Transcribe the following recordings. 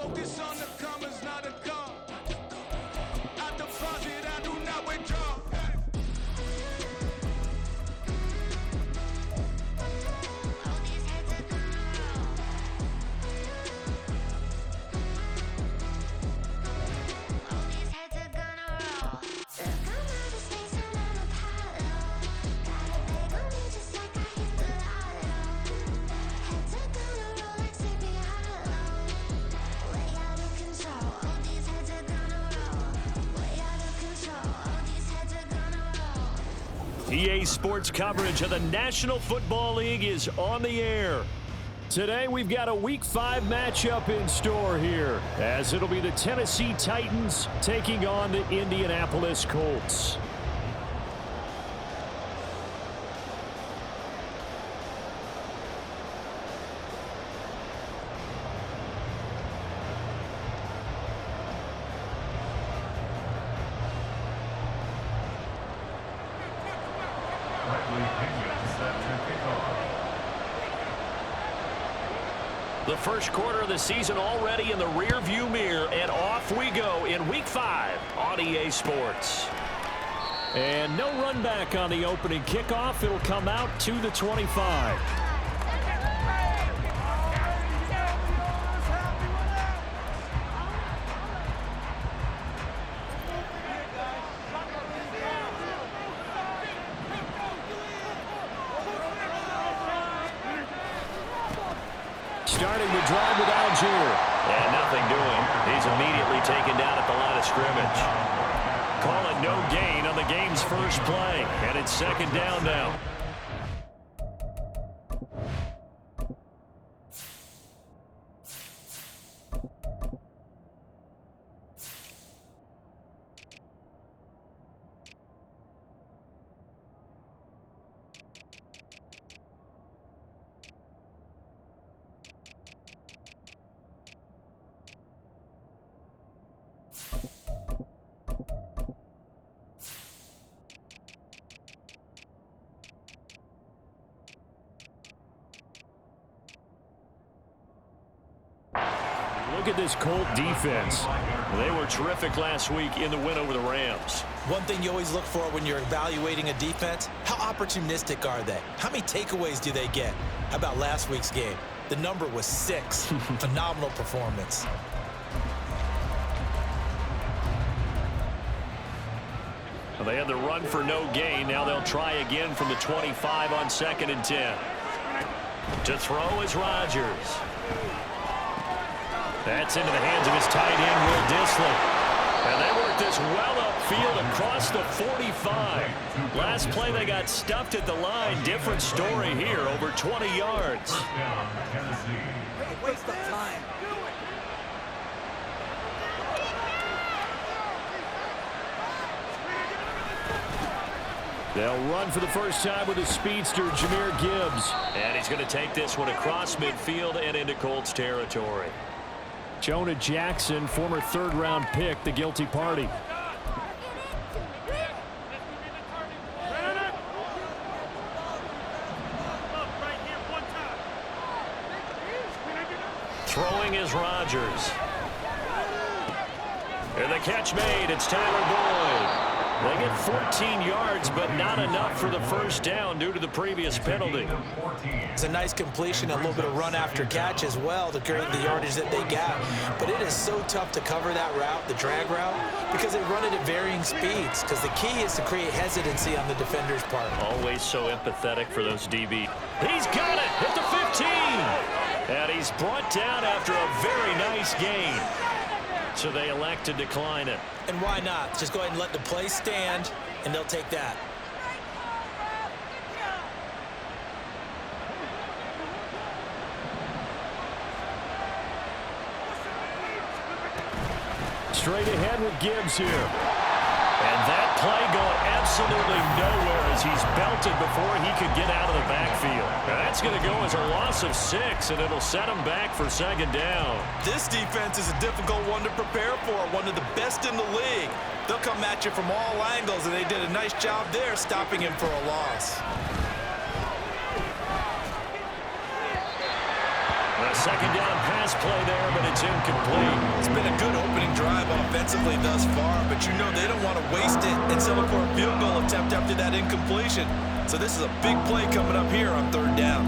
Focus on the commas, not a gun. I deposit, I do not withdraw. EA Sports coverage of the National Football League is on the air. Today we've got a Week 5 matchup in store here, as it'll be the Tennessee Titans taking on the Indianapolis Colts. The first quarter of the season already in the rear-view mirror, and off we go in Week 5 on EA Sports. And no run back on the opening kickoff. It'll come out to the 25. Starting the drive with Algier. And nothing doing. He's immediately taken down at the line of scrimmage. Call it no gain on the game's first play. And it's second down now. Look at this Colt defense. They were terrific last week in the win over the Rams. One thing you always look for when you're evaluating a defense, how opportunistic are they? How many takeaways do they get? How about last week's game? The number was 6. Phenomenal performance. Well, they had the run for no gain. Now they'll try again from the 25 on 2nd and 10. To throw is Rodgers. That's into the hands of his tight end, Will Dissly. And they worked this well upfield across the 45. Last play, they got stuffed at the line. Different story here, over 20 yards. Waste of time. They'll run for the first time with his speedster, Jahmyr Gibbs. And he's going to take this one across midfield and into Colts territory. Jonah Jackson, former third-round pick, the guilty party. Throwing is Rodgers. And the catch made. It's Tyler Boyd. They get 14 yards, but not enough for the first down due to the previous penalty. It's a nice completion, a little bit of run after catch as well to create the yardage that they got. But it is so tough to cover that route, the drag route, because they run it at varying speeds. Because the key is to create hesitancy on the defender's part. Always so empathetic for those DB. He's got it at the 15. And he's brought down after a very nice gain. So they elect to decline it. And why not? Just go ahead and let the play stand, and they'll take that. Straight ahead with Gibbs here. And that play going absolutely nowhere as he's belted before he could get out of the backfield. Now that's going to go as a loss of 6, and it'll set him back for second down. This defense is a difficult one to prepare for, one of the best in the league. They'll come at you from all angles, and they did a nice job there stopping him for a loss. The Second down pass play there, but it's incomplete. It's been a good opening drive offensively thus far, but you know they don't want to waste it and settle for a field goal attempt after that incompletion. So this is a big play coming up here on third down.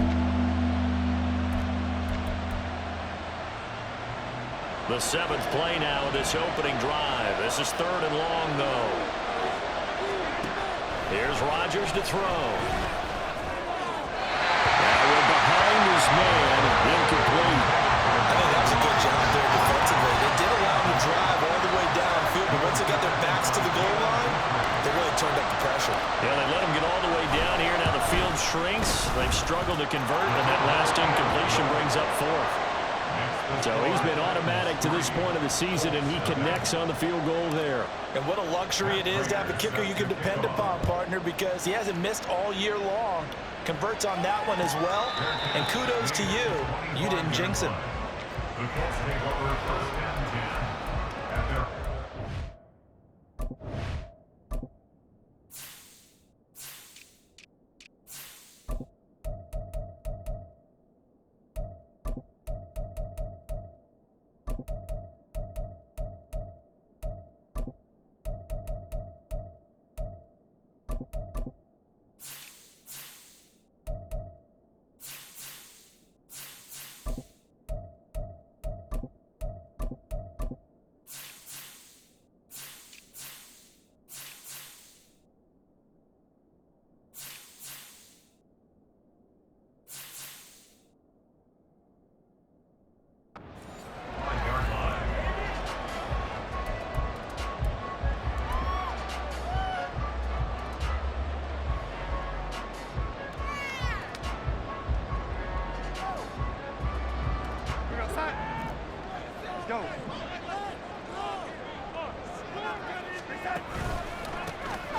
The 7th play now of this opening drive. This is 3rd and long, though. Here's Rodgers to throw. Now we're behind his man, incomplete. I think that was a good job there defensively. They did allow him to drive all the way downfield, but once they got their backs to the goal line, they really turned up the pressure. Yeah, they let him get all the way down here. Now the field shrinks. They've struggled to convert, and that last incompletion brings up 4th. So he's been automatic to this point of the season, and he connects on the field goal there. And what a luxury it is to have a kicker you can depend upon, partner, because he hasn't missed all year long. Converts on that one as well. And kudos to you. You didn't jinx him.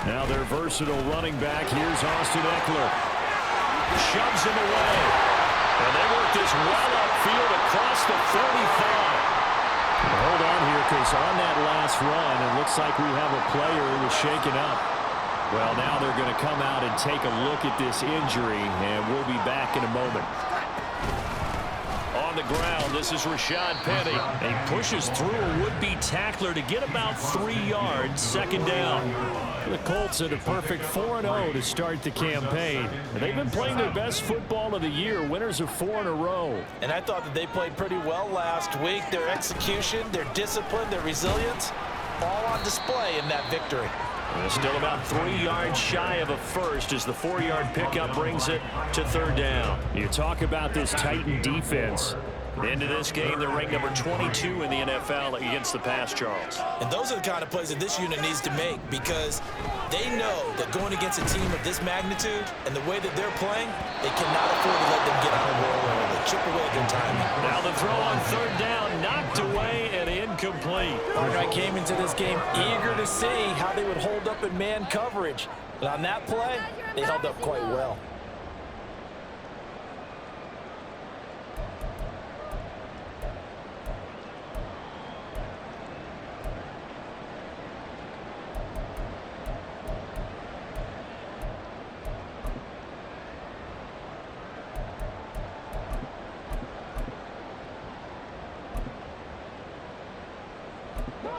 Now their versatile running back. Here's Austin Eckler. Shoves him away. And they work this well upfield across the 35. Hold on here, because on that last run, it looks like we have a player who was shaken up. Well, now they're going to come out and take a look at this injury, and we'll be back in a moment. On the ground, this is Rashad Penny. And he pushes through a would-be tackler to get about 3 yards, second down. The Colts at a perfect 4-0 to start the campaign. They've been playing their best football of the year, winners of 4 in a row. And I thought that they played pretty well last week. Their execution, their discipline, their resilience, all on display in that victory. They're still about 3 yards shy of a first as the 4-yard pickup brings it to third down. You talk about this Titan defense. Into this game, they're ranked number 22 in the NFL against the pass, Charles. And those are the kind of plays that this unit needs to make, because they know that going against a team of this magnitude and the way that they're playing, they cannot afford to let them get on a roll early. Chip away at their timing. Now the throw on third down, knocked away and incomplete. I came into this game eager to see how they would hold up in man coverage. But on that play, they held up quite well.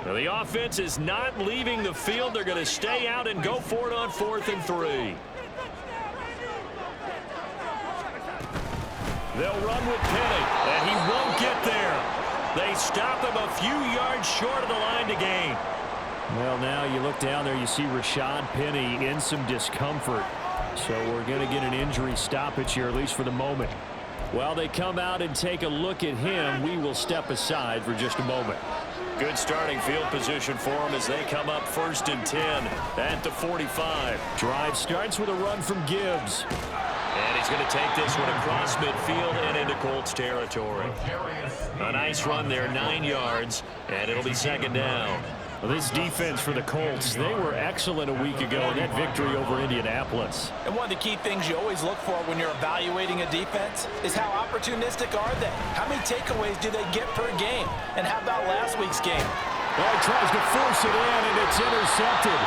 Well, the offense is not leaving the field. They're going to stay out and go for it on 4th and 3. They'll run with Penny, and he won't get there. They stop him a few yards short of the line to gain. Well, now you look down there, you see Rashad Penny in some discomfort. So we're going to get an injury stoppage here, at least for the moment. While they come out and take a look at him, we will step aside for just a moment. Good starting field position for them as they come up 1st and 10 at the 45. Drive starts with a run from Gibbs. And he's going to take this one across midfield and into Colts territory. A nice run there, 9 yards, and it'll be second down. Well, this defense for the Colts, they were excellent a week ago in that victory over Indianapolis. And one of the key things you always look for when you're evaluating a defense is how opportunistic are they? How many takeaways do they get per game? And how about last week's game? Well, he tries to force it in, and it's intercepted.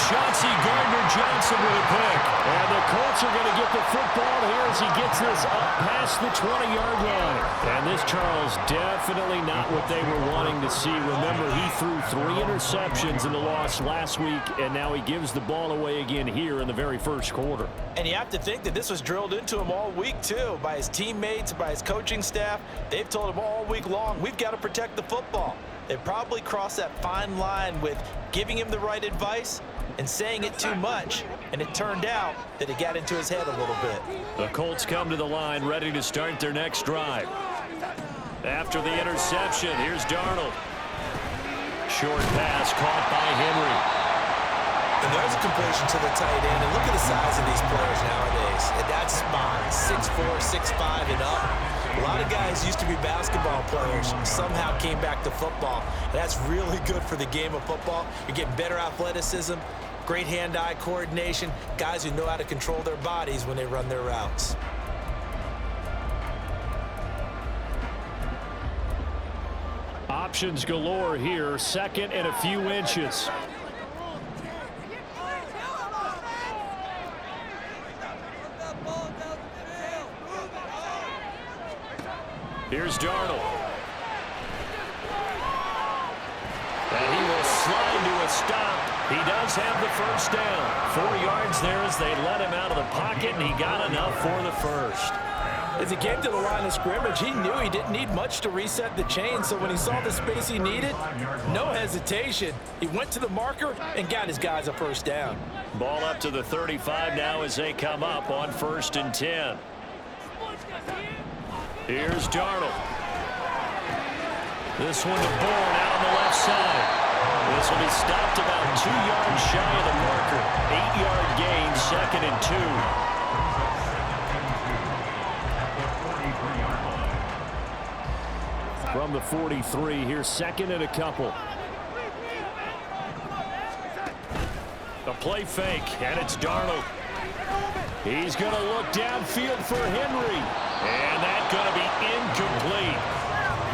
Chauncey Gardner-Johnson with a pick. And the Colts are going to get the football here as he gets this up past the 20-yard line. And this, Charles, definitely not what they were wanting to see. Remember, he threw 3 interceptions in the loss last week, and now he gives the ball away again here in the very first quarter. And you have to think that this was drilled into him all week, too, by his teammates, by his coaching staff. They've told him all week long, we've got to protect the football. They probably crossed that fine line with giving him the right advice and saying it too much, and it turned out that it got into his head a little bit. The Colts come to the line ready to start their next drive. After the interception, here's Darnold. Short pass caught by Henry. And there's a completion to the tight end, and look at the size of these players nowadays. And that's spot 6'4", 6'5", and up. A lot of guys used to be basketball players, somehow came back to football. And that's really good for the game of football. You're getting better athleticism, great hand-eye coordination, guys who know how to control their bodies when they run their routes. Options galore here, second and a few inches. Here's Darnold. And he will slide to a stop. He does have the first down. 4 yards there as they let him out of the pocket, and he got enough for the first. As he came to the line of scrimmage, he knew he didn't need much to reset the chain, so when he saw the space he needed, no hesitation. He went to the marker and got his guys a first down. Ball up to the 35 now as they come up on 1st and 10. Here's Darnold. This one to Bourne out on the left side. This will be stopped about 2 yards shy of the marker. 8-yard gain, 2nd and 2. From the 43, here's 2nd and a couple. A play fake, and it's Darnold. He's going to look downfield for Henry. And that's going to be incomplete.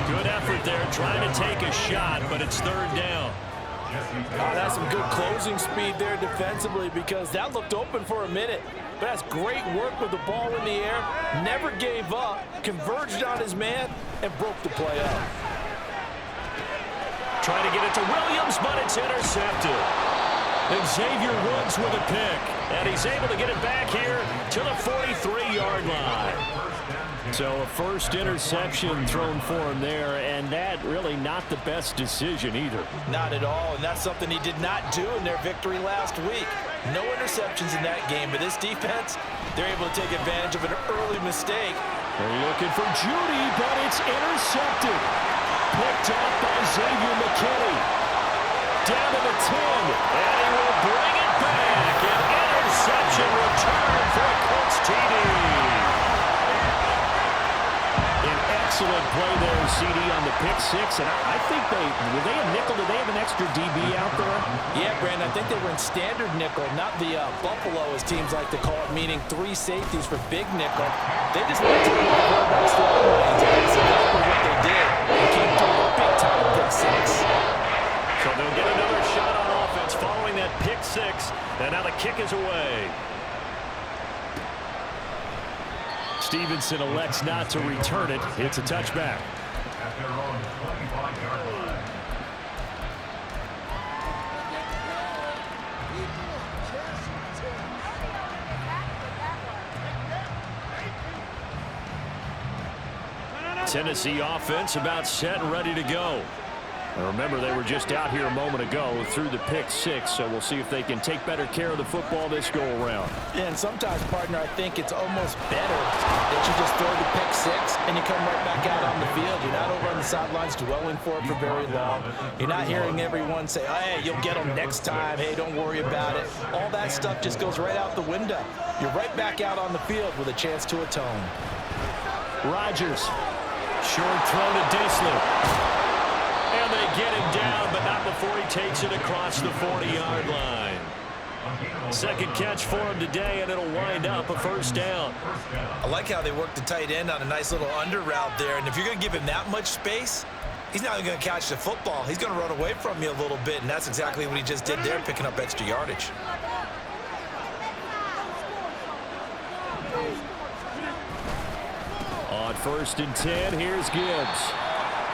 Good effort there trying to take a shot, but it's 3rd down. That's some good closing speed there defensively because that looked open for a minute. But that's great work with the ball in the air. Never gave up, converged on his man, and broke the play up. Trying to get it to Williams, but it's intercepted. Xavier Woods with a pick. And he's able to get it back here to the 43-yard line. So a first interception thrown for him there, and that really not the best decision either. Not at all, and that's something he did not do in their victory last week. No interceptions in that game, but this defense, they're able to take advantage of an early mistake. They're looking for Judy, but it's intercepted. Picked up by Xavier McKinney. Down to the 10, and he will bring it back. An interception return for a Colts TD. Excellent play there, CD, on the pick six. And I think were they a nickel? Did they have an extra DB out there? Yeah, Brandon, I think they were in standard nickel, not the Buffalo, as teams like to call it, meaning 3 safeties for big nickel. They just went to the quarterback's throw lanes. That's exactly what they did. They came through a big-time pick six. So they'll get another shot on offense following that pick six. And now the kick is away. Stevenson elects not to return it. It's a touchback. Tennessee offense about set and ready to go. And remember, they were just out here a moment ago through the pick six, so we'll see if they can take better care of the football this go-around. Yeah, and sometimes, partner, I think it's almost better that you just throw the pick six and you come right back out on the field. You're not over on the sidelines dwelling for it for very long. You're not hearing everyone say, hey, you'll get them next time. Hey, don't worry about it. All that stuff just goes right out the window. You're right back out on the field with a chance to atone. Rodgers, short throw to Disley. And they get him down, but not before he takes it across the 40-yard line. Second catch for him today, and it'll wind up a first down. I like how they work the tight end on a nice little under route there. And if you're going to give him that much space, he's not even going to catch the football. He's going to run away from you a little bit, and that's exactly what he just did there, picking up extra yardage. On 1st and 10, here's Gibbs.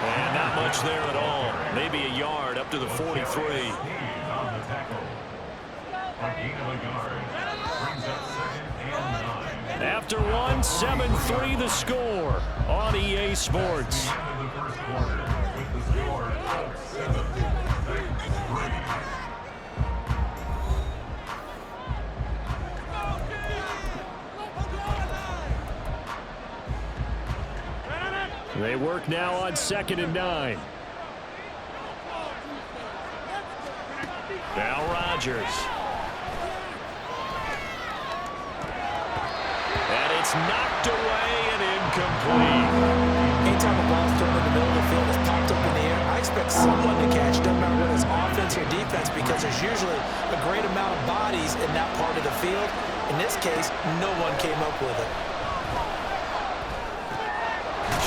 And not much there at all. Maybe a yard up to the 43. After one, 7-3 the score on EA Sports. They work now on 2nd and 9. Now Rodgers. And it's knocked away and incomplete. Anytime a ball's thrown in the middle of the field, it's popped up in the air, I expect someone to catch, no matter whether it's offense or defense, because there's usually a great amount of bodies in that part of the field. In this case, no one came up with it.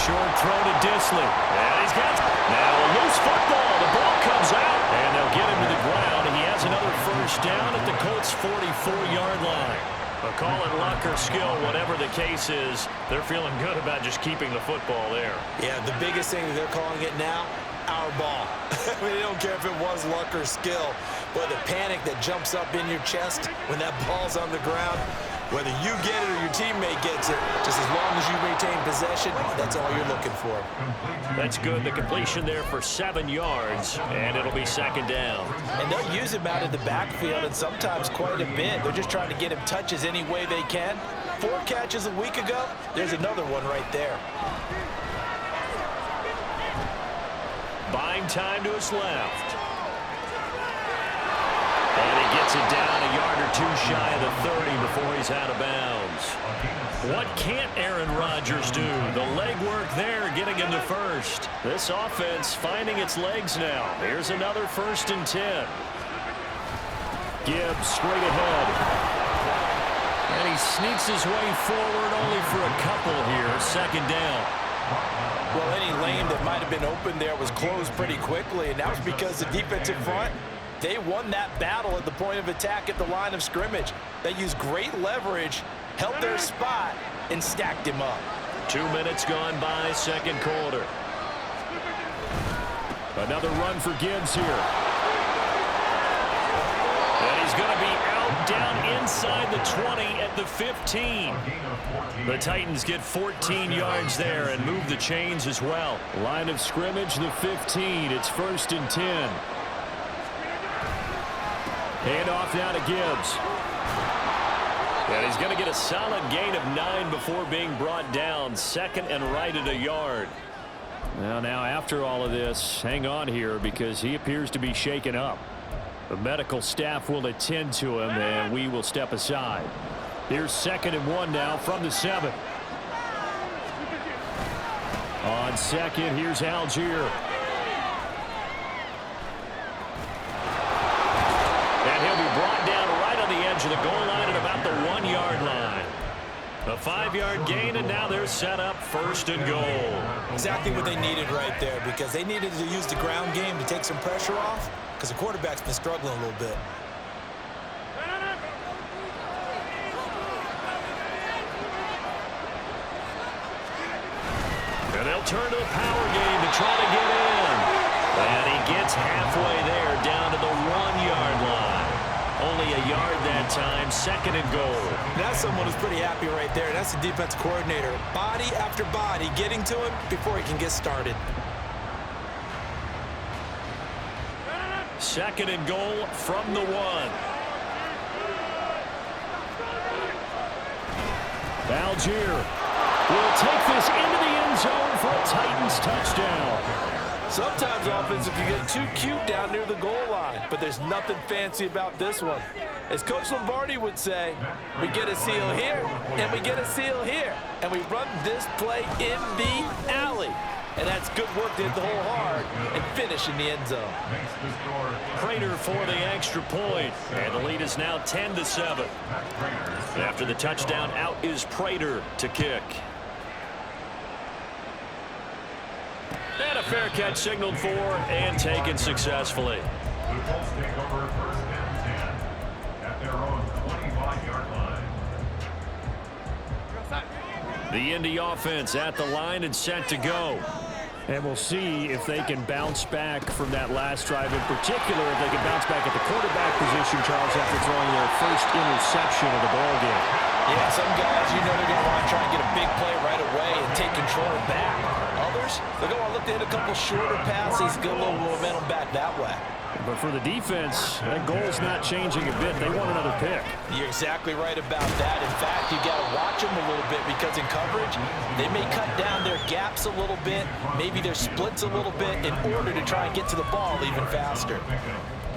Short throw to Disley. And he's got now a loose football. The ball comes out, and they'll get him to the ground. He has another first down at the Colts' 44-yard line. But call it luck or skill, whatever the case is, they're feeling good about just keeping the football there. Yeah, the biggest thing that they're calling it now, our ball. I mean, they don't care if it was luck or skill, but the panic that jumps up in your chest when that ball's on the ground, whether you get it or your teammate gets it, just as long as you maintain possession, that's all you're looking for. That's good. The completion there for 7 yards, and it'll be 2nd down. And they'll use him out of the backfield, and sometimes quite a bit. They're just trying to get him touches any way they can. 4 catches a week ago, there's another one right there. Buying time to his left. And he gets it down a yard or 2 shy of the 30 before he's out of bounds. What can't Aaron Rodgers do? The legwork there getting him to first. This offense finding its legs now. Here's another 1st and 10. Gibbs straight ahead. And he sneaks his way forward only for a couple here. 2nd down. Well, any lane that might have been open there was closed pretty quickly, and that was because the defensive front, they won that battle at the point of attack at the line of scrimmage. They used great leverage, held their spot, and stacked him up. 2 minutes gone by, 2nd quarter. Another run for Gibbs here. And he's going to be out down inside the 20 at the 15. The Titans get 14 yards there and move the chains as well. Line of scrimmage, the 15. It's 1st and 10. Hand off now to Gibbs. And he's going to get a solid gain of 9 before being brought down. 2nd and right at a yard. Now after all of this, hang on here because he appears to be shaken up. The medical staff will attend to him, and we will step aside. Here's 2nd and 1 now from the 7. On 2nd, here's Algier. And he'll be brought down right on the edge of the goal line at about the 1-yard line. A 5-yard gain, and now they're set up 1st and goal. Exactly what they needed right there, because they needed to use the ground game to take some pressure off, because the quarterback's been struggling a little bit. And they'll turn to the power game to try to get in. And he gets halfway there, down to the 1-yard line. Only a yard that time, 2nd and goal. That's someone who's pretty happy right there. That's the defensive coordinator. Body after body getting to him before he can get started. 2nd and goal from the 1. Algier will take this into the end zone for a Titans touchdown. Sometimes offensive can get too cute down near the goal line, but there's nothing fancy about this one. As Coach Lombardi would say, we get a seal here, and we get a seal here, and we run this play in the alley. And that's good work to hit the hole hard and finish in the end zone. Prater for the extra point, and the lead is now 10-7. After the touchdown, out is Prater to kick. And a fair catch signaled for and taken successfully. The Colts take over first and 10 at their own 25-yard line. The Indy offense at the line and set to go. And we'll see if they can bounce back from that last drive, in particular if they can bounce back at the quarterback position, Charles, after throwing their first interception of the ballgame. Yeah, some guys, you know, they're going to want to try and get a big play right away and take control back. Others, they're going to want to look to hit a couple shorter passes, get a little momentum back that way. But for the defense, that goal's not changing a bit. They want another pick. You're exactly right about that. In fact, you got to watch them a little bit because in coverage, they may cut down their gaps a little bit, maybe their splits a little bit in order to try and get to the ball even faster.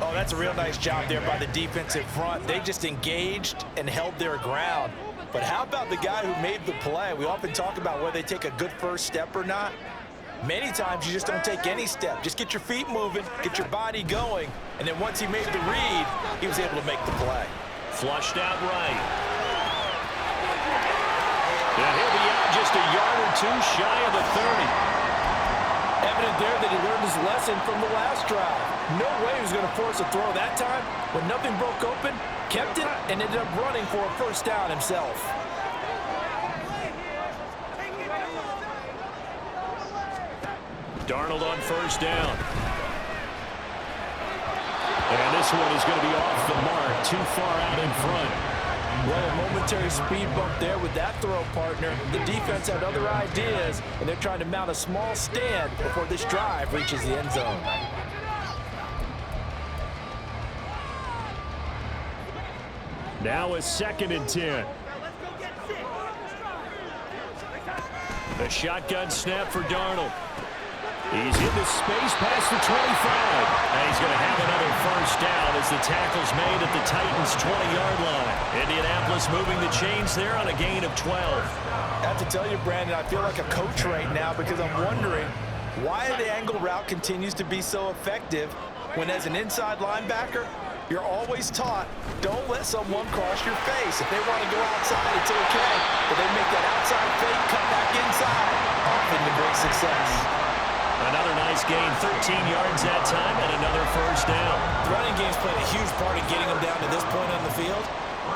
Oh, that's a real nice job there by the defensive front. They just engaged and held their ground. But how about the guy who made the play? We often talk about whether they take a good first step or not. Many times you just don't take any step. Just get your feet moving, get your body going, and then once he made the read, he was able to make the play. Flushed out right. Yeah, he'll be out just a yard or two shy of the 30. Evident there that he learned his lesson from the last drive. No way he was going to force a throw that time. When nothing broke open, kept it, and ended up running for a first down himself. Darnold on first down. And this one is going to be off the mark, too far out in front. Well, a momentary speed bump there with that throw partner. The defense had other ideas, and they're trying to mount a small stand before this drive reaches the end zone. Now a 2nd and 10. A shotgun snap for Darnold. He's in the space past the 25. And he's going to have another first down as the tackle's made at the Titans' 20-yard line. Indianapolis moving the chains there on a gain of 12. I have to tell you, Brandon, I feel like a coach right now because I'm wondering why the angle route continues to be so effective when, as an inside linebacker, you're always taught, don't let someone cross your face. If they want to go outside, it's okay. But they make that outside fake, cut back inside, often to great success. Another nice gain, 13 yards that time, and another first down. The running game's played a huge part in getting them down to this point on the field.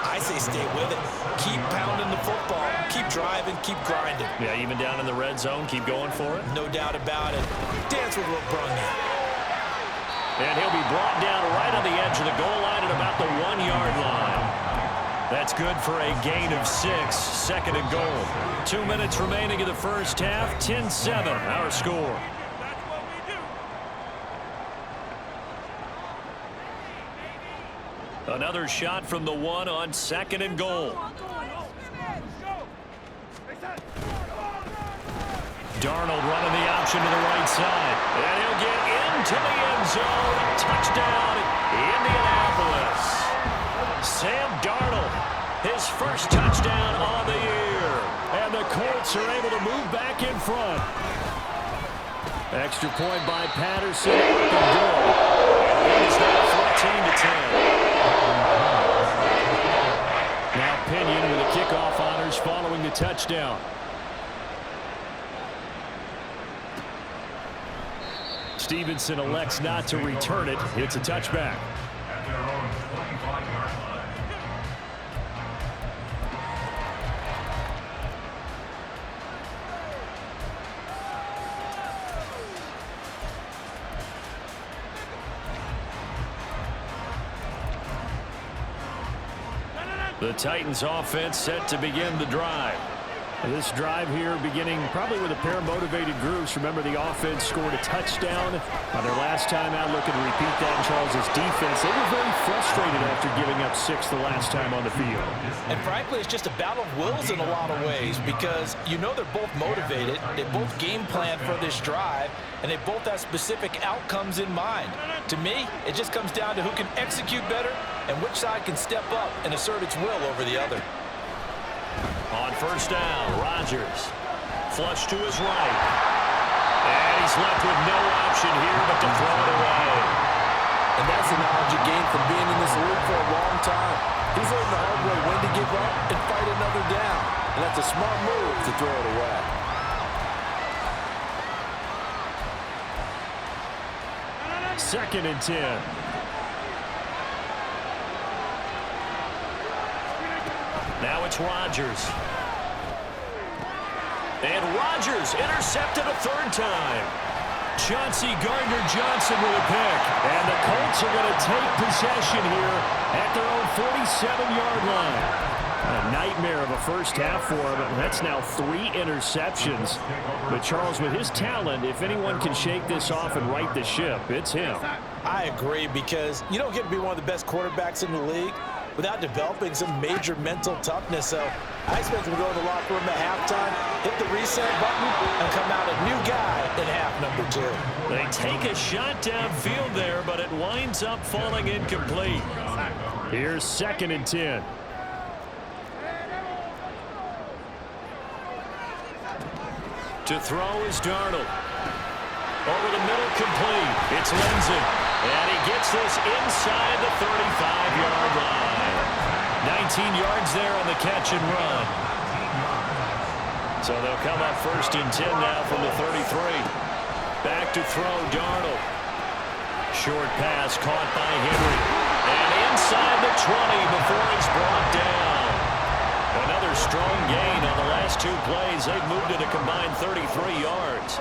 I say stay with it. Keep pounding the football. Keep driving. Keep grinding. Yeah, even down in the red zone, keep going for it. No doubt about it. Dance with what brung you. And he'll be brought down right on the edge of the goal line at about the 1-yard line. That's good for a gain of 6, 2nd and goal. 2 minutes remaining in the first half, 10-7, our score. Another shot from the 1 on 2nd and goal. Darnold running the option to the right side. And he'll get into the end zone. Touchdown, Indianapolis. Sam Darnold, his first touchdown on the year. And the Colts are able to move back in front. Extra point by Patterson. And good. It's now 14-10. Now Pinion with the kickoff honors following the touchdown. Stevenson elects not to return it. It's a touchback. At their own 25-yard line. The Titans offense set to begin the drive. This drive here beginning probably with a pair of motivated groups. Remember, the offense scored a touchdown on their last time out. Looking to repeat that in Charles's defense. They were very frustrated after giving up 6 the last time on the field. And frankly, it's just a battle of wills in a lot of ways because you know they're both motivated. They both game plan for this drive, and they both have specific outcomes in mind. To me, it just comes down to who can execute better and which side can step up and assert its will over the other. On first down, Rodgers. Flush to his right. And he's left with no option here but to throw it away. And that's the knowledge you gain from being in this league for a long time. He's learned the hard way when to give up and fight another down. And that's a smart move to throw it away. 2nd and 10. Now it's Rodgers. And Rodgers intercepted a 3rd time. Chauncey Gardner-Johnson with a pick. And the Colts are going to take possession here at their own 47-yard line. A nightmare of a first half for him. That's now 3 interceptions. But Charles, with his talent, if anyone can shake this off and right the ship, it's him. I agree, because you don't get to be one of the best quarterbacks in the league without developing some major mental toughness. So I expect him to go in the locker room at halftime, hit the reset button, and come out a new guy in half number 2. They take a shot downfield there, but it winds up falling incomplete. Here's 2nd and 10. To throw is Darnold. Over the middle, complete. It's Lindsey. And he gets this inside the 35-yard line. 19 yards there on the catch and run. So they'll come up 1st and 10 now from the 33. Back to throw, Darnold. Short pass caught by Henry. And inside the 20 before he's brought down. Another strong gain on the last 2 plays. They've moved it a combined 33 yards.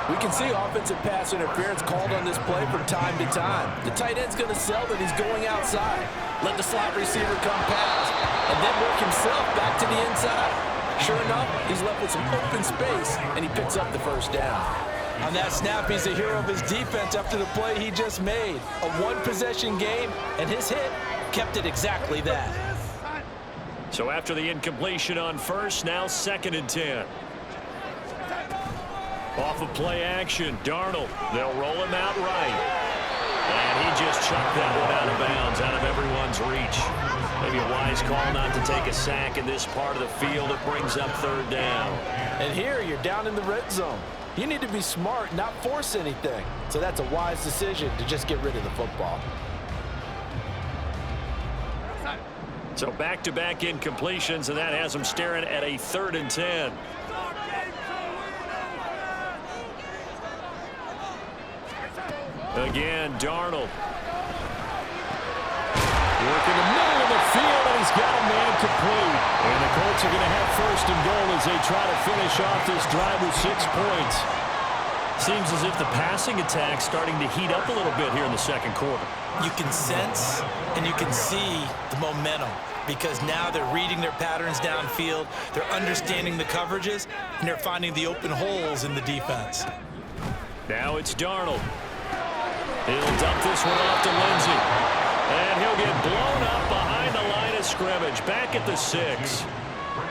We can see offensive pass interference called on this play from time to time. The tight end's going to sell that he's going outside. Let the slot receiver come past, and then work himself back to the inside. Sure enough, he's left with some open space, and he picks up the 1st down. On that snap, he's the hero of his defense after the play he just made. A 1-possession game, and his hit kept it exactly that. So after the incompletion on 1st, now 2nd and 10. Off of play action, Darnold. They'll roll him out right. And he just chucked that one out of bounds, out of everyone's reach. Maybe a wise call not to take a sack in this part of the field. It brings up 3rd down. And here, you're down in the red zone. You need to be smart, not force anything. So that's a wise decision to just get rid of the football. So back-to-back incompletions, and that has them staring at a 3rd and 10. Again, Darnold. Working the middle of the field, and he's got a man complete. And the Colts are going to have 1st and goal as they try to finish off this drive with 6 points. Seems as if the passing attack's starting to heat up a little bit here in the 2nd quarter. You can sense and you can see the momentum, because now they're reading their patterns downfield, they're understanding the coverages, and they're finding the open holes in the defense. Now it's Darnold. He'll dump this one off to Lindsey. And he'll get blown up behind the line of scrimmage, back at the 6.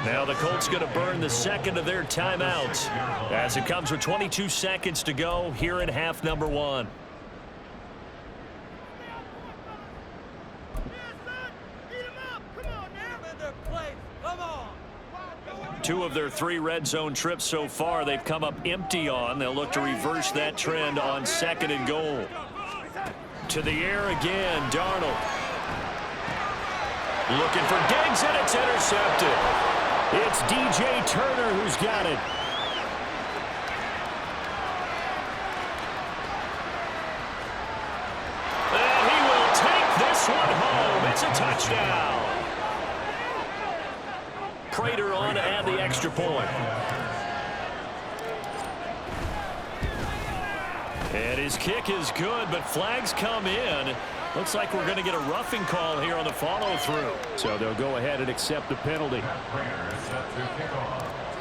Now the Colts going to burn the 2nd of their timeouts as it comes with 22 seconds to go here in half number 1. Two of their 3 red zone trips so far they've come up empty on. They'll look to reverse that trend on 2nd and goal. To the air again, Darnold. Looking for Diggs, and it's intercepted. It's DJ Turner who's got it. And he will take this one home. It's a touchdown. Prater on to add the extra point. And his kick is good, but flags come in. Looks like we're going to get a roughing call here on the follow-through. So they'll go ahead and accept the penalty.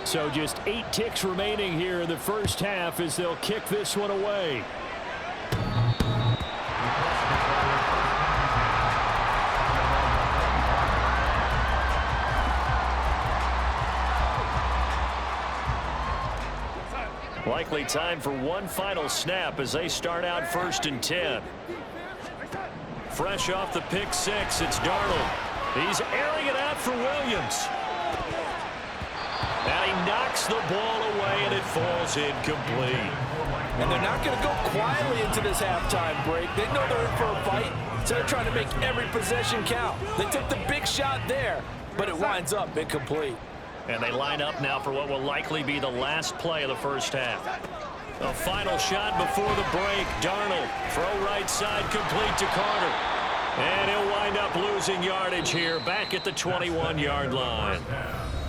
So just 8 ticks remaining here in the first half as they'll kick this one away. Likely time for one final snap as they start out 1st and 10. Fresh off the pick 6, it's Darnold. He's airing it out for Williams. And he knocks the ball away, and it falls incomplete. And they're not going to go quietly into this halftime break. They know they're in for a fight, so they're trying to make every possession count. They took the big shot there, but it winds up incomplete. And they line up now for what will likely be the last play of the first half. A final shot before the break. Darnold, throw right side, complete to Carter. And he'll wind up losing yardage here, back at the 21-yard line.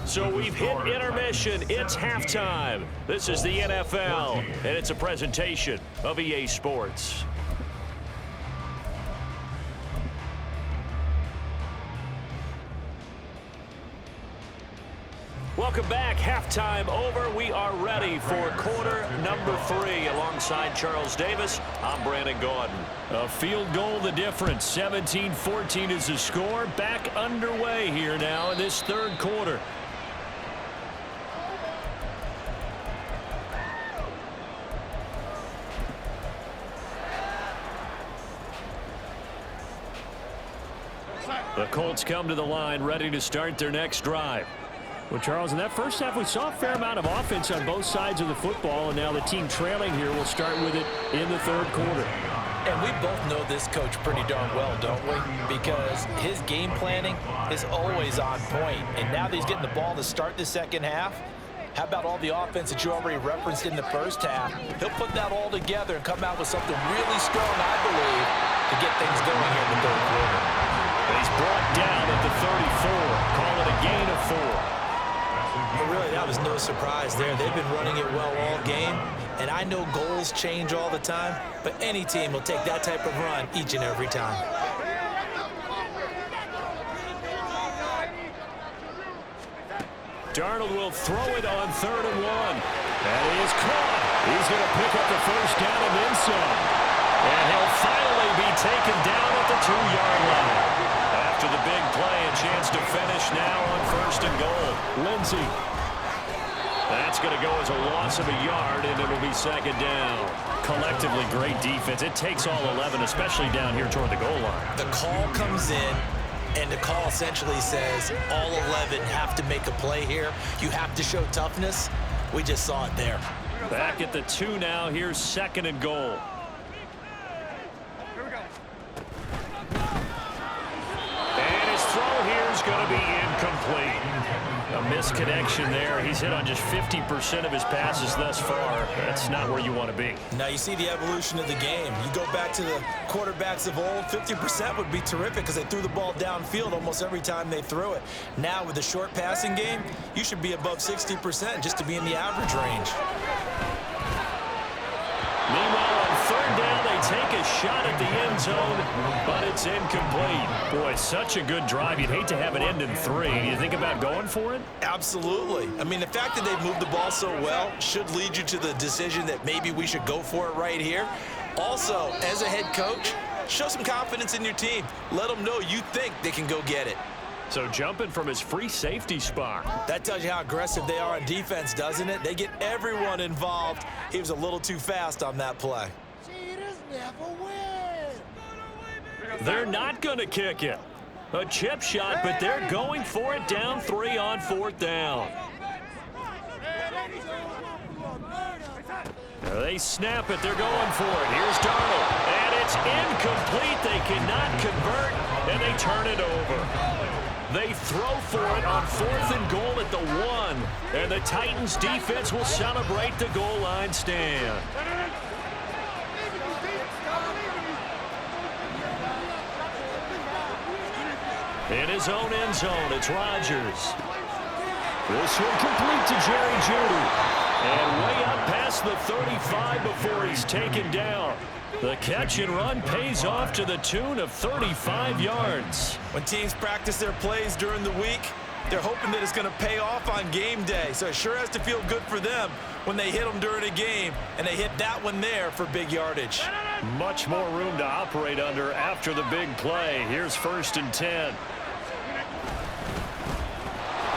So we've hit intermission. It's halftime. This is the NFL, and it's a presentation of EA Sports. Welcome back. Halftime over. We are ready for quarter number 3. Alongside Charles Davis, I'm Brandon Gaudin. A field goal the difference. 17-14 is the score. Back underway here now in this third quarter. The Colts come to the line ready to start their next drive. Well, Charles, in that first half, we saw a fair amount of offense on both sides of the football, and now the team trailing here will start with it in the third quarter. And we both know this coach pretty darn well, don't we? Because his game planning is always on point. And now that he's getting the ball to start the second half, how about all the offense that you already referenced in the first half? He'll put that all together and come out with something really strong, I believe, to get things going here in the third quarter. And he's brought down at the 34. Call it a gain of 4. But really, that was no surprise there. They've been running it well all game, and I know goals change all the time, but any team will take that type of run each and every time. Darnold will throw it on 3rd and 1. And he is caught. He's going to pick up the first down and then some. And he'll finally be taken down at the 2-yard line. After the big play, a chance to finish now on 1st and goal. Lindsey. That's going to go as a loss of a yard, and it'll be 2nd down. Collectively, great defense. It takes all 11, especially down here toward the goal line. The call comes in, and the call essentially says all 11 have to make a play here. You have to show toughness. We just saw it there. Back at the 2 now. Here's 2nd and goal. And his throw here is going to be incomplete. A misconnection there. He's hit on just 50% of his passes thus far. That's not where you want to be. Now you see the evolution of the game. You go back to the quarterbacks of old, 50% would be terrific because they threw the ball downfield almost every time they threw it. Now with the short passing game, you should be above 60% just to be in the average range. Meanwhile, on 3rd down, they take a shot at the end zone, but it's incomplete. Boy, such a good drive. You'd hate to have it end in 3. Do you think about going for it? Absolutely. I mean, the fact that they've moved the ball so well should lead you to the decision that maybe we should go for it right here. Also, as a head coach, show some confidence in your team. Let them know you think they can go get it. So jumping from his free safety spot. That tells you how aggressive they are on defense, doesn't it? They get everyone involved. He was a little too fast on that play. They're not going to kick it. A chip shot, but they're going for it down 3 on 4th down. They snap it. They're going for it. Here's Darnold. And it's incomplete. They cannot convert, and they turn it over. They throw for it on 4th and goal at the 1. And the Titans defense will celebrate the goal line stand. In his own end zone, it's Rodgers. This one complete to Jerry Jeudy. And way up past the 35 before he's taken down. The catch and run pays off to the tune of 35 yards. When teams practice their plays during the week, they're hoping that it's going to pay off on game day. So it sure has to feel good for them when they hit them during a game, and they hit that one there for big yardage. Much more room to operate under after the big play. Here's 1st and 10.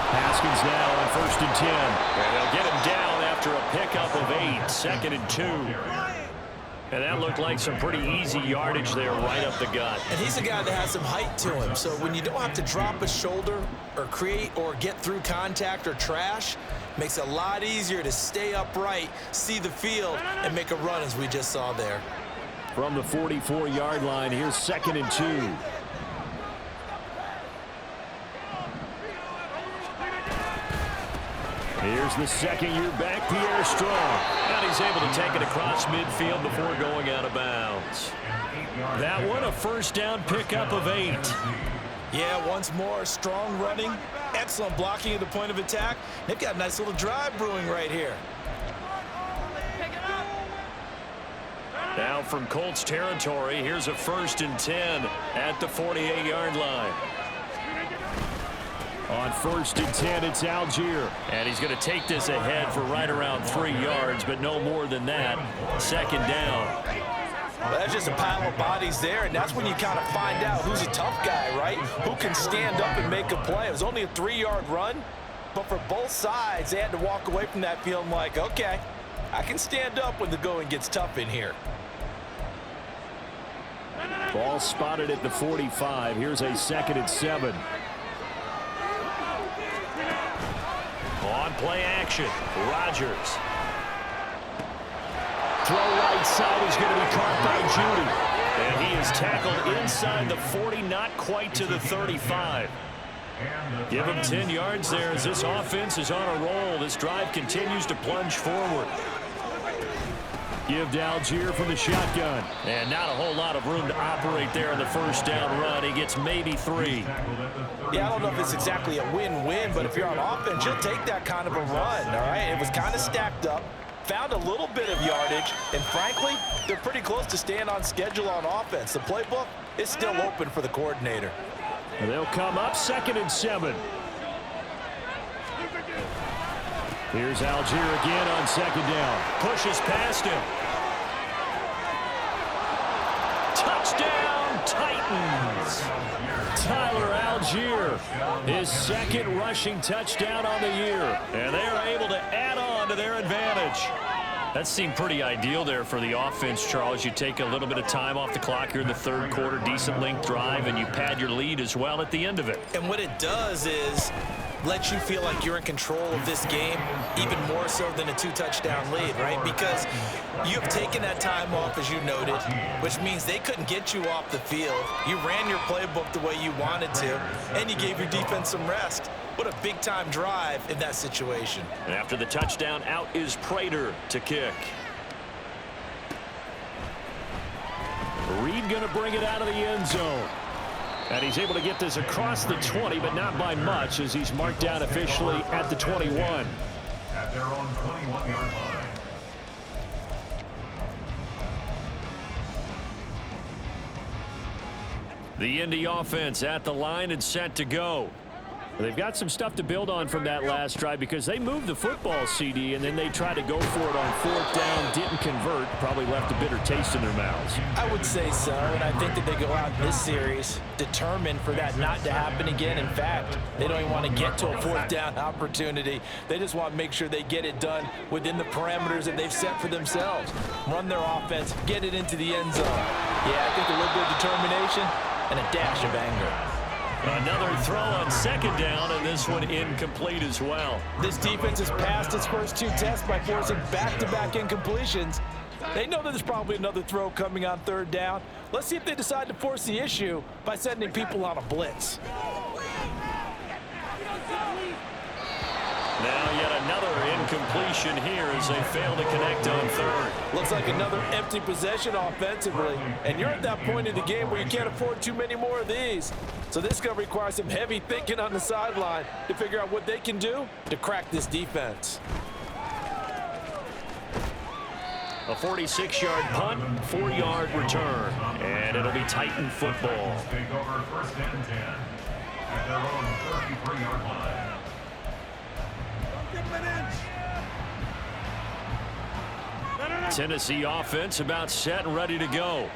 Haskins now on 1st and 10. And they'll get him down after a pickup of 8. 2nd and 2. And that looked like some pretty easy yardage there right up the gut. And he's a guy that has some height to him. So when you don't have to drop a shoulder or create or get through contact or trash, makes it a lot easier to stay upright, see the field, and make a run as we just saw there. From the 44-yard line, here's 2nd and 2. Here's the second year back, Pierre Strong. And he's able to take it across midfield before going out of bounds. That one, a first down pickup of 8. Yeah, once more, strong running, excellent blocking at the point of attack. They've got a nice little drive brewing right here. Now from Colts territory, here's a 1st and 10 at the 48-yard line. On 1st and 10, it's Algier. And he's going to take this ahead for right around 3 yards, but no more than that. 2nd down. Well, that's just a pile of bodies there, and that's when you kind of find out who's a tough guy, right? Who can stand up and make a play. It was only a 3-yard run, but for both sides, they had to walk away from that feeling like, okay, I can stand up when the going gets tough in here. Ball spotted at the 45. Here's a 2nd and 7. On play action, Rodgers. Throw right side is going to be caught by Judy. And he is tackled inside the 40, not quite to the 35. Give him 10 yards there as this offense is on a roll. This drive continues to plunge forward. Give to Algier from the shotgun. And not a whole lot of room to operate there in the first down run. He gets maybe 3. Yeah, I don't know if it's exactly a win-win, but if you're on offense, you'll take that kind of a run, all right? It was kind of stacked up, found a little bit of yardage, and frankly, they're pretty close to staying on schedule on offense. The playbook is still open for the coordinator. And they'll come up 2nd and 7. Here's Algier again on 2nd down. Pushes past him. Touchdown, Titans. Tyler Algier, his 2nd rushing touchdown on the year. And they are able to add on to their advantage. That seemed pretty ideal there for the offense, Charles. You take a little bit of time off the clock here in the 3rd quarter, decent length drive, and you pad your lead as well at the end of it. And what it does is let you feel like you're in control of this game, even more so than a 2-touchdown lead, right? Because you've taken that time off, as you noted, which means they couldn't get you off the field. You ran your playbook the way you wanted to, and you gave your defense some rest. What a big-time drive in that situation. And after the touchdown, out is Prater to kick. Reed going to bring it out of the end zone. And he's able to get this across the 20, but not by much, as he's marked down officially at the 21. At their own 21-yard line. The Indy offense at the line and set to go. They've got some stuff to build on from that last drive because they moved the football, CD, and then they tried to go for it on 4th down, didn't convert, probably left a bitter taste in their mouths. I would say so, and I think that they go out in this series determined for that not to happen again. In fact, they don't even want to get to a 4th down opportunity. They just want to make sure they get it done within the parameters that they've set for themselves. Run their offense, get it into the end zone. Yeah, I think a little bit of determination and a dash of anger. Another throw on 2nd down, and this one incomplete as well. This defense has passed its first 2 tests by forcing back-to-back incompletions. They know that there's probably another throw coming on 3rd down. Let's see if they decide to force the issue by sending people on a blitz. Now yet another incompletion here as they fail to connect on 3rd. Looks like another empty possession offensively. And you're at that point in the game where you can't afford too many more of these. So this is going to require some heavy thinking on the sideline to figure out what they can do to crack this defense. A 46-yard punt, 4-yard return, and it'll be Titan football. Take over 1st and 10 at their own 33-yard line. Tennessee offense about set and ready to go.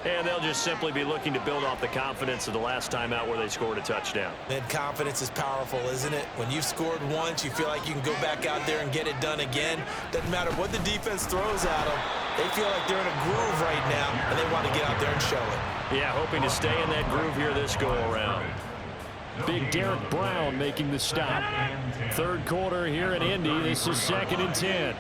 And they'll just simply be looking to build off the confidence of the last time out where they scored a touchdown. And confidence is powerful, isn't it? When you've scored once, you feel like you can go back out there and get it done again. Doesn't matter what the defense throws at them. They feel like they're in a groove right now, and they want to get out there and show it. Yeah, hoping to stay in that groove here this go-around. Big Derek Brown making the stop. 3rd quarter here in Indy. This is 2nd and 10.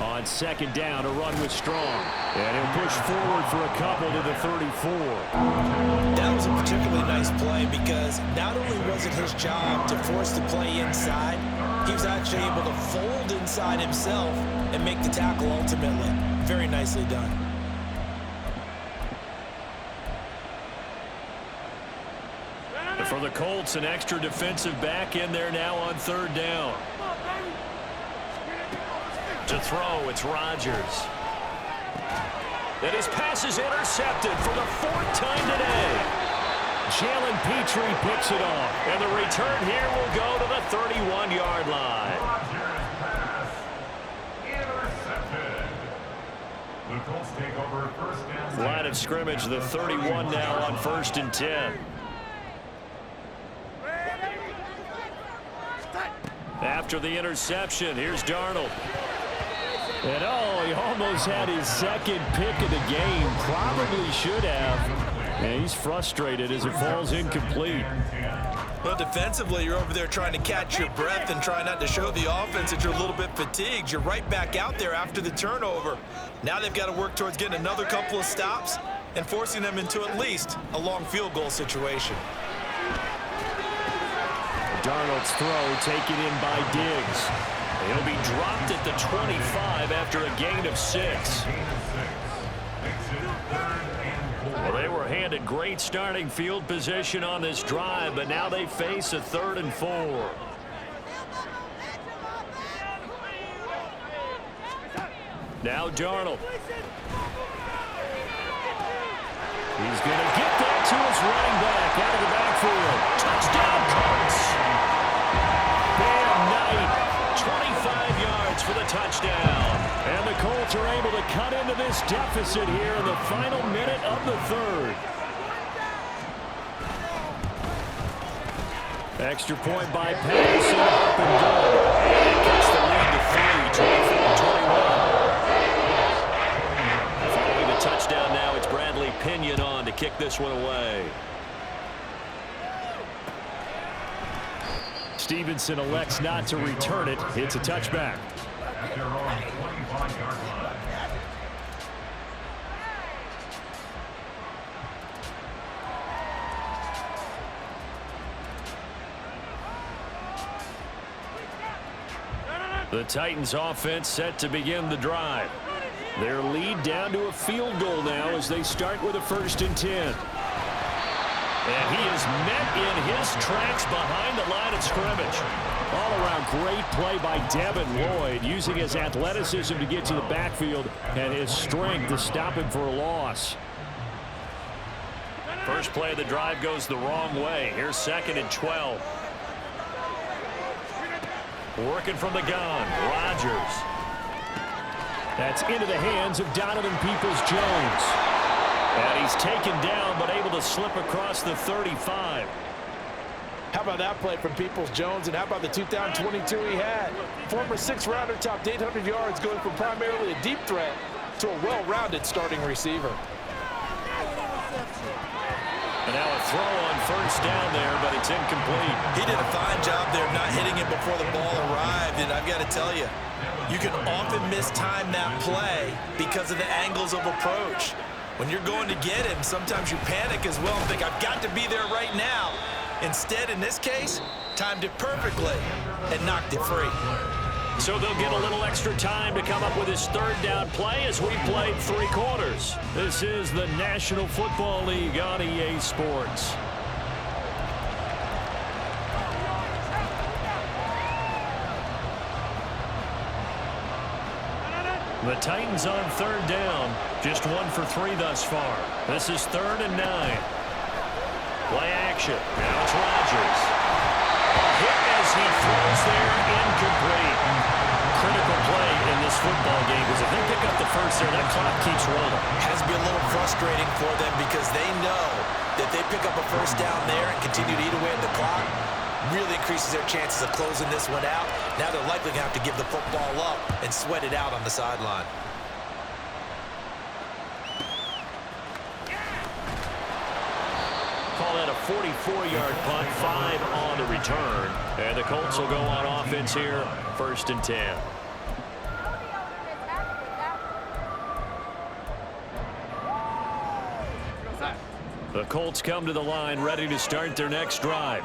On second down, a run with Strong. And he'll push forward for a couple to the 34. That was a particularly nice play because not only was it his job to force the play inside, he was actually able to fold inside himself and make the tackle ultimately. Very nicely done. For the Colts, an extra defensive back in there now on third down. To throw, it's Rodgers. And his pass is intercepted for the 4th time today. Jalen Petrie picks it off. And the return here will go to the 31-yard line. Rodgers pass intercepted. The Colts take over first down. Line of scrimmage, the 31 now on 1st and 10. After the interception, here's Darnold. And he almost had his second pick of the game. Probably should have. And he's frustrated as it falls incomplete. Well, defensively, you're over there trying to catch your breath and try not to show the offense that you're a little bit fatigued. You're right back out there after the turnover. Now they've got to work towards getting another couple of stops and forcing them into at least a long field goal situation. Darnold's throw taken in by Diggs. He'll be dropped at the 25 after a gain of 6. Well, they were handed great starting field position on this drive, but now they face a 3rd and 4. Now Darnold. He's going to get that to his running back out of the backfield. Touchdown, Colts. Bam Knight, 25 yards for the touchdown. And the Colts are able to cut into this deficit here in the final minute of the 3rd. Extra point by Patterson, up and good. And cuts the lead to 3, 24-21. Following the touchdown now, it's Bradley Pinion on to kick this one away. Stevenson elects not to return it. It's a touchback. At their own 25-yard line. The Titans offense set to begin the drive. Their lead down to a field goal now as they start with a 1st and 10. And he is met in his tracks behind the line of scrimmage. All around great play by Devin Lloyd, using his athleticism to get to the backfield and his strength to stop him for a loss. First play of the drive goes the wrong way. Here's 2nd and 12. Working from the gun, Rodgers. That's into the hands of Donovan Peoples-Jones. And he's taken down, but able to slip across the 35. How about that play from Peoples-Jones, and how about the 2022 he had? Former 6th-rounder topped 800 yards, going from primarily a deep threat to a well-rounded starting receiver. And now a throw on 1st down there, but it's incomplete. He did a fine job there not hitting it before the ball arrived, and I've got to tell you, you can often mistime that play because of the angles of approach. When you're going to get him, sometimes you panic as well and think, I've got to be there right now. Instead, in this case, timed it perfectly and knocked it free. So they'll get a little extra time to come up with his 3rd down play as we played 3 quarters. This is the National Football League on EA Sports. The Titans on 3rd down. Just 1 for 3 thus far. This is 3rd and 9. Play action. Now it's Rodgers. A hit as he throws there, incomplete. Critical play in this football game because if they pick up the first there, that clock keeps rolling. Has been a little frustrating for them because they know that they pick up a 1st down there and continue to eat away at the clock. Really increases their chances of closing this one out. Now they're likely going to have to give the football up and sweat it out on the sideline. Call that a 44-yard punt, 5 on the return. And the Colts will go on offense here, 1st and 10. The Colts come to the line ready to start their next drive.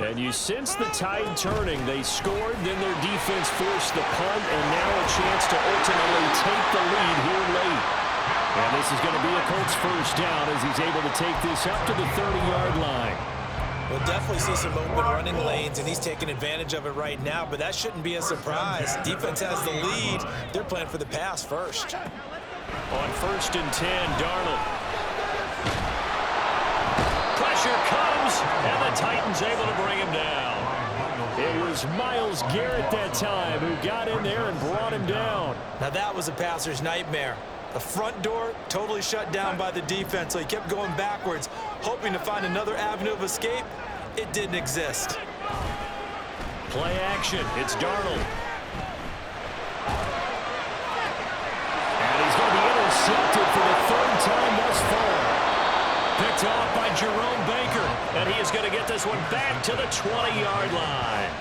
And you sense the tide turning. They scored, then their defense forced the punt, and now a chance to ultimately take the lead here late. And this is going to be a Colts first down as he's able to take this up to the 30-yard line. We'll definitely see some open running lanes, and he's taking advantage of it right now, but that shouldn't be a surprise. Defense has the lead. They're playing for the pass first. On 1st and 10, Darnold. Pressure comes, and the Titans able to bring him down. It was Myles Garrett that time who got in there and brought him down. Now that was a passer's nightmare. The front door totally shut down by the defense, so he kept going backwards, hoping to find another avenue of escape. It didn't exist. Play action. It's Darnold. And he's going to be intercepted for the 3rd time thus far. Picked off by Jerome Baker, and he is going to get this one back to the 20-yard line.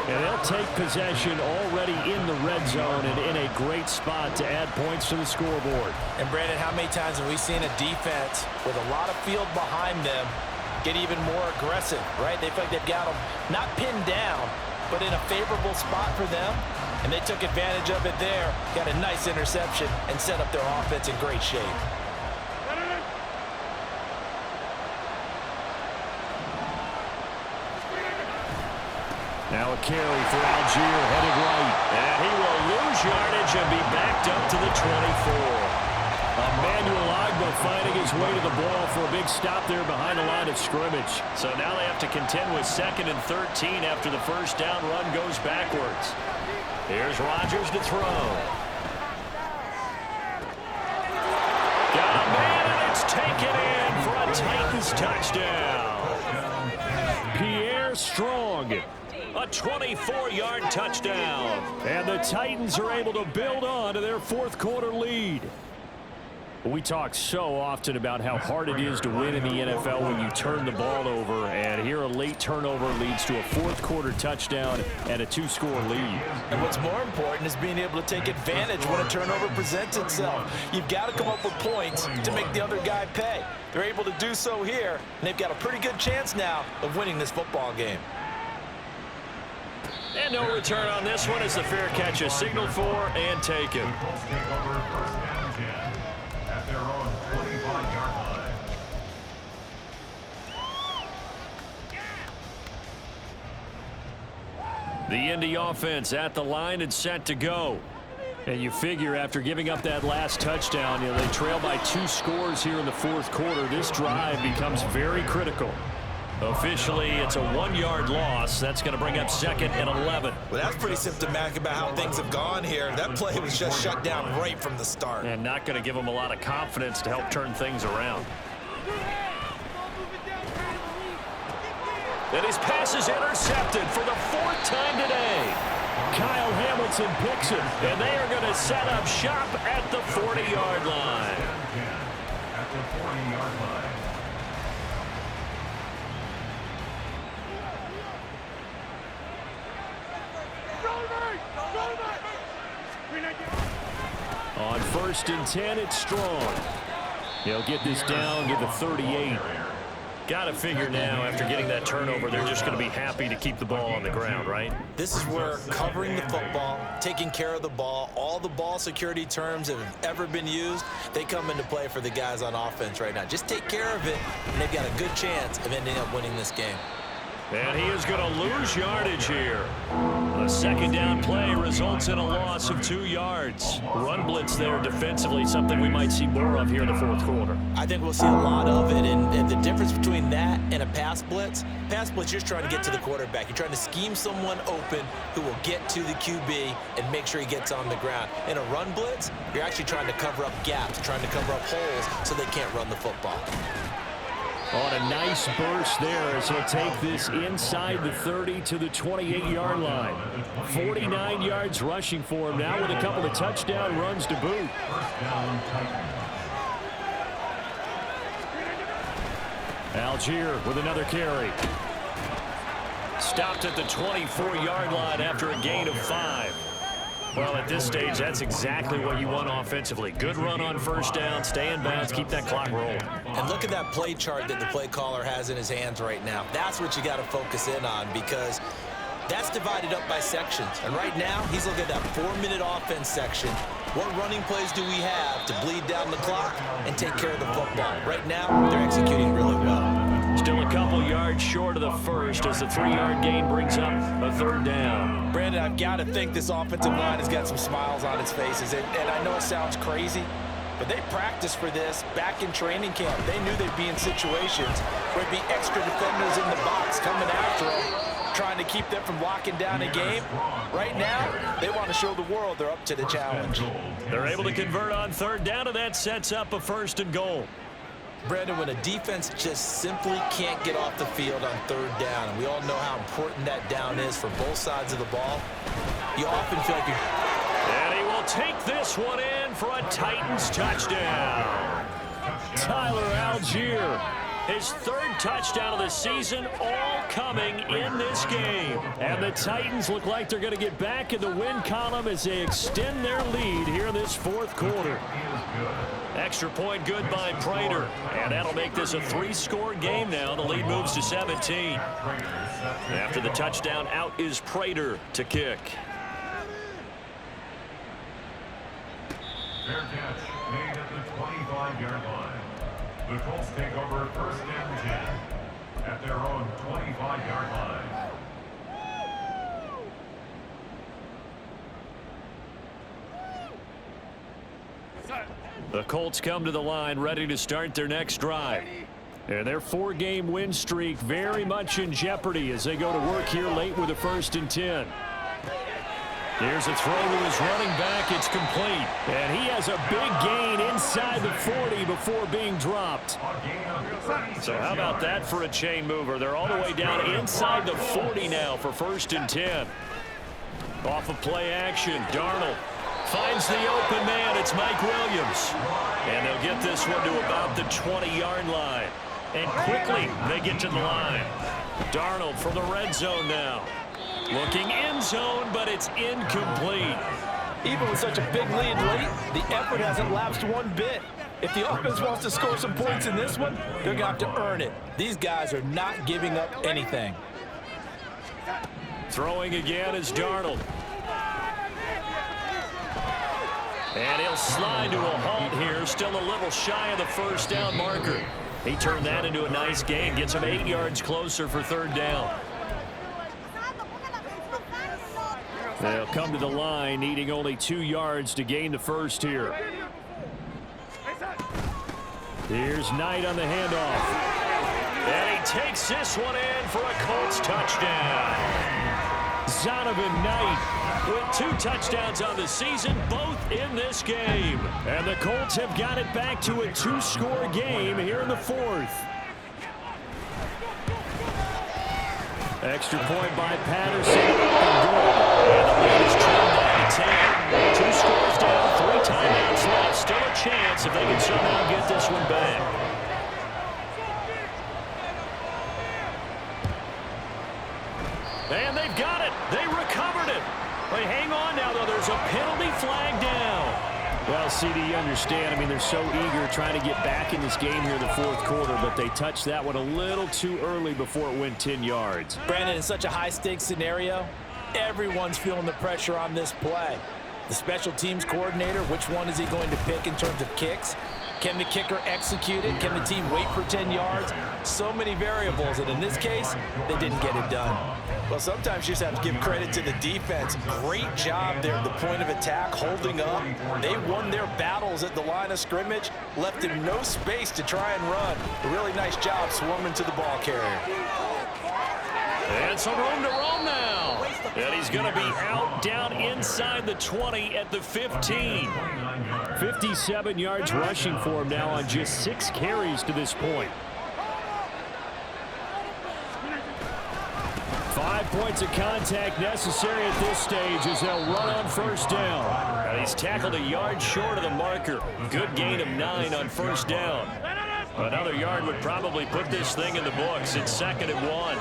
And they'll take possession already in the red zone and in a great spot to add points to the scoreboard. And, Brandon, how many times have we seen a defense with a lot of field behind them get even more aggressive, right? They feel like they've got them not pinned down, but in a favorable spot for them, and they took advantage of it there, got a nice interception, and set up their offense in great shape. Now a carry for Algier, headed right. And he will lose yardage and be backed up to the 24. Emmanuel Ogbah finding his way to the ball for a big stop there behind the line of scrimmage. So now they have to contend with 2nd and 13 after the first down run goes backwards. Here's Rodgers to throw. Got a man, and it's taken in for a Titans touchdown. Pierre Strong. A 24-yard touchdown. And the Titans are able to build on to their 4th quarter lead. We talk so often about how hard it is to win in the NFL when you turn the ball over. And here a late turnover leads to a 4th quarter touchdown and a 2-score lead. And what's more important is being able to take advantage when a turnover presents itself. You've got to come up with points to make the other guy pay. They're able to do so here, and they've got a pretty good chance now of winning this football game. And no return on this one as the fair catch is signaled for and taken. The Colts take over 1st and 10 at their own 25-yard line. The Indy offense at the line and set to go. And you figure after giving up that last touchdown, they trail by 2 scores here in the 4th quarter. This drive becomes very critical. Officially, it's a 1-yard loss. That's going to bring up 2nd and 11. Well, that's pretty symptomatic about how things have gone here. That play was just shut down right from the start. And not going to give them a lot of confidence to help turn things around. And his pass is intercepted for the 4th time today. Kyle Hamilton picks it, and they are going to set up shop at the 40-yard line. At the 40-yard line. On 1st and 10, it's Strong. He'll get this down to the 38. Got to figure now, after getting that turnover, they're just going to be happy to keep the ball on the ground, right? This is where covering the football, taking care of the ball, all the ball security terms that have ever been used, they come into play for the guys on offense right now. Just take care of it, and they've got a good chance of ending up winning this game. And he is going to lose yardage here. A 2nd down play results in a loss of 2 yards. Run blitz there defensively, something we might see more of here in the 4th quarter. I think we'll see a lot of it, and the difference between that and a pass blitz, you're just trying to get to the quarterback. You're trying to scheme someone open who will get to the QB and make sure he gets on the ground. In a run blitz, you're actually trying to cover up gaps, trying to cover up holes so they can't run the football. On a nice burst there as he'll take this inside the 30 to the 28-yard line. 49 yards rushing for him now with a couple of touchdown runs to boot. Algier with another carry. Stopped at the 24-yard line after a gain of 5. Well, at this stage, that's exactly what you want offensively. Good run on first down, stay in bounds, keep that clock rolling. And look at that play chart that the play caller has in his hands right now. That's what you got to focus in on, because that's divided up by sections. And right now, he's looking at that 4-minute offense section. What running plays do we have to bleed down the clock and take care of the football? Right now, they're executing really well. Still a couple yards short of the first as the 3-yard gain brings up a third down. Brandon, I've got to think this offensive line has got some smiles on its faces. And I know it sounds crazy, but they practiced for this back in training camp. They knew they'd be in situations where there'd be extra defenders in the box coming after them, trying to keep them from locking down a game. Right now, they want to show the world they're up to the challenge. They're able to convert on third down, and that sets up a 1st and goal. Brandon, when a defense just simply can't get off the field on third down, and we all know how important that down is for both sides of the ball, you often feel like And he will take this one in for a Titans touchdown. Tyler Algier, his 3rd touchdown of the season, all coming in this game. And the Titans look like they're going to get back in the win column as they extend their lead here in this 4th quarter. Extra point good by Prater. And that'll make this a 3-score game now. The lead moves to 17. After the touchdown, out is Prater to kick. Fair catch made at the 25-yard line. The Colts take over 1st and 10 at their own 25-yard line. The Colts come to the line ready to start their next drive. And their 4-game win streak very much in jeopardy as they go to work here late with a 1st and 10. Here's a throw to his running back. It's complete. And he has a big gain inside the 40 before being dropped. So how about that for a chain mover? They're all the way down inside the 40 now for 1st and 10. Off of play action, Darnold finds the open man. It's Mike Williams. And they'll get this one to about the 20-yard line. And quickly they get to the line. Darnold from the red zone now. Looking end zone, but it's incomplete. Even with such a big lead late, the effort hasn't lapsed one bit. If the offense wants to score some points in this one, they're going to have to earn it. These guys are not giving up anything. Throwing again is Darnold. And he'll slide to a halt here, still a little shy of the 1st down marker. He turned that into a nice gain, gets him 8 yards closer for 3rd down. They'll come to the line, needing only 2 yards to gain the 1st here. Here's Knight on the handoff. And he takes this one in for a Colts touchdown. Zonovan Knight with 2 touchdowns on the season, both in this game. And the Colts have got it back to a 2-score game here in the 4th. Extra point by Patterson. And the lead is trimmed down to 10. 2 scores down, 3 timeouts left. Still a chance if they can somehow get this one back. And they've got it. They recovered it. Wait, hang on now, though. There's a penalty flag down. Well, CD, you understand. I mean, they're so eager trying to get back in this game here in the 4th quarter, but they touched that one a little too early before it went 10 yards. Brandon, in such a high-stakes scenario, everyone's feeling the pressure on this play. The special teams coordinator, which one is he going to pick in terms of kicks? Can the kicker execute it? Can the team wait for 10 yards? So many variables, and in this case, they didn't get it done. Well, sometimes you just have to give credit to the defense. Great job there at the point of attack, holding up. They won their battles at the line of scrimmage, left him no space to try and run. A really nice job swarming to the ball carrier. And some room to roam now. And he's going to be out down inside the 20 at the 15. 57 yards rushing for him now on just 6 carries to this point. 5 points of contact necessary at this stage as they'll run on 1st down. And he's tackled a yard short of the marker. Good gain of 9 on 1st down. Another yard would probably put this thing in the books. It's 2nd and 1.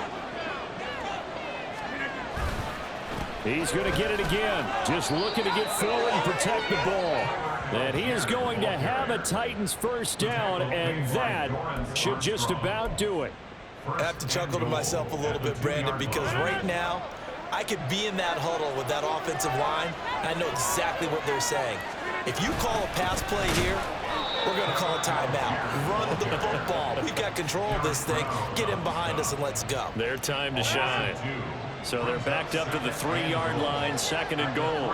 He's going to get it again. Just looking to get forward and protect the ball. And he is going to have a Titans first down, and that should just about do it. I have to chuckle to myself a little bit, Brandon, because right now I could be in that huddle with that offensive line, and I know exactly what they're saying. If you call a pass play here, we're going to call a timeout. Run the football. We've got control of this thing. Get him behind us and let's go. Their time to shine. So they're backed up to the 3-yard line, second and goal.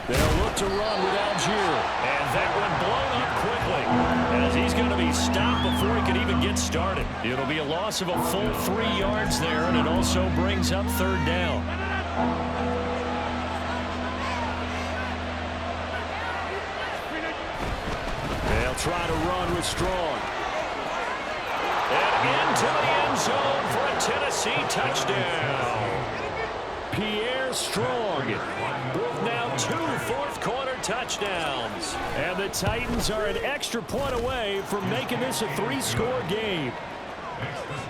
They'll look to run with Algier. And that one blown up quickly as he's going to be stopped before he can even get started. It'll be a loss of a full 3 yards there, and it also brings up third down. They'll try to run with Strong. And into the end zone for a Tennessee touchdown. Pierre Strong with now 2 fourth-quarter touchdowns. And the Titans are an extra point away from making this a 3-score game.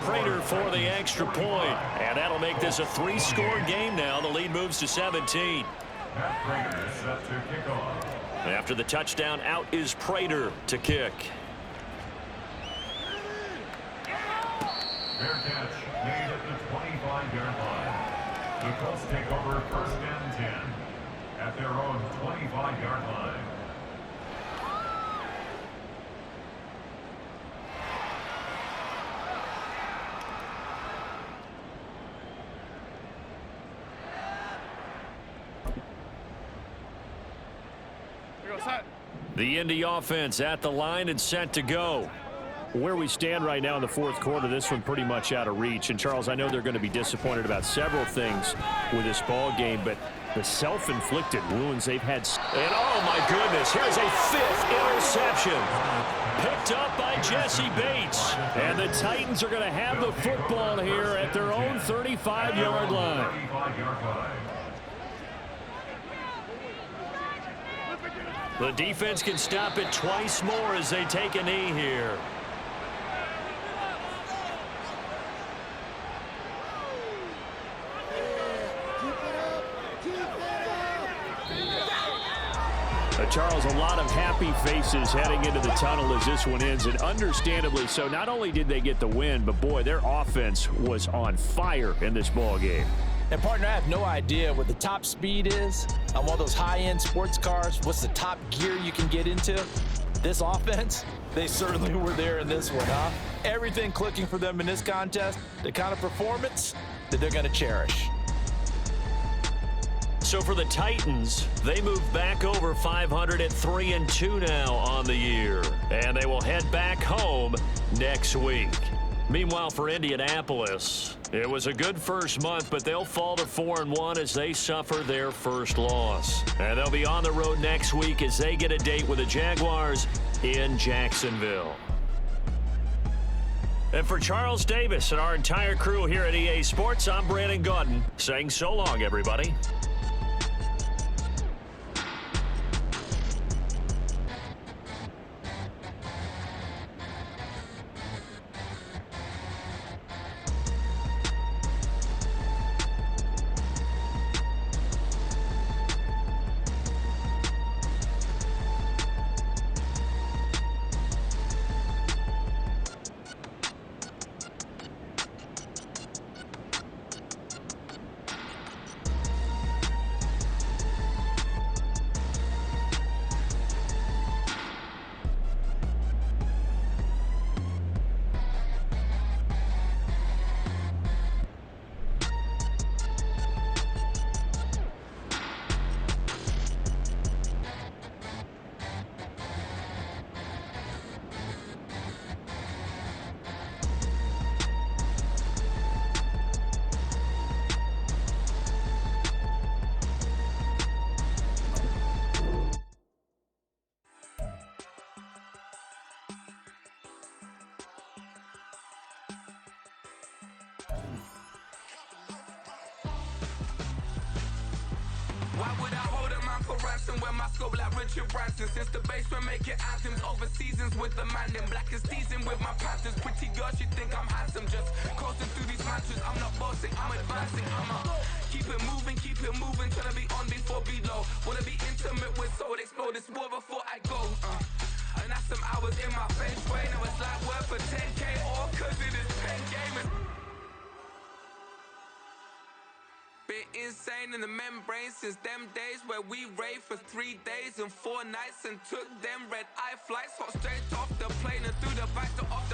Prater for the extra point. And that'll make this a 3-score game now. The lead moves to 17. After the touchdown, out is Prater to kick. Fair catch made at the 25-yard line. The Colts take over first and 10 at their own 25-yard line. The Indy offense at the line and set to go. Where we stand right now in the fourth quarter, this one pretty much out of reach. And, Charles, I know they're going to be disappointed about several things with this ball game, but the self-inflicted wounds they've had. And, oh, my goodness, here's a 5th interception. Picked up by Jesse Bates. And the Titans are going to have the football here at their own 35-yard line. The defense can stop it twice more as they take a knee here. Charles, a lot of happy faces heading into the tunnel as this one ends, and understandably so. Not only did they get the win, but, boy, their offense was on fire in this ball game. And, partner, I have no idea what the top speed is on one of those high-end sports cars. What's the top gear you can get into? This offense, they certainly were there in this one, huh? Everything clicking for them in this contest, the kind of performance that they're going to cherish. So for the Titans, they move back over 500 at 3-2 now on the year. And they will head back home next week. Meanwhile, for Indianapolis, it was a good first month, but they'll fall to 4-1 as they suffer their first loss. And they'll be on the road next week as they get a date with the Jaguars in Jacksonville. And for Charles Davis and our entire crew here at EA Sports, I'm Brandon Gaudin saying so long, everybody. Why would I hold a man for ransom when my scope like Richard Branson? Since the basement making anthems over seasons with the man in black is teasing with my panthers. Pretty girl, she think I'm handsome. Just coasting through these mantras. I'm not bossing, I'm advancing. I'm it moving, trying to be on before below. Wanna be intimate with soul, explode this war before I go. And that's some hours in my bench way. Now it's like work for 10K, all cause it is pen gaming. Been insane in the membrane since them days where we raved for 3 days and 4 nights and took them red eye flights. Hot straight off the plane and through the back to off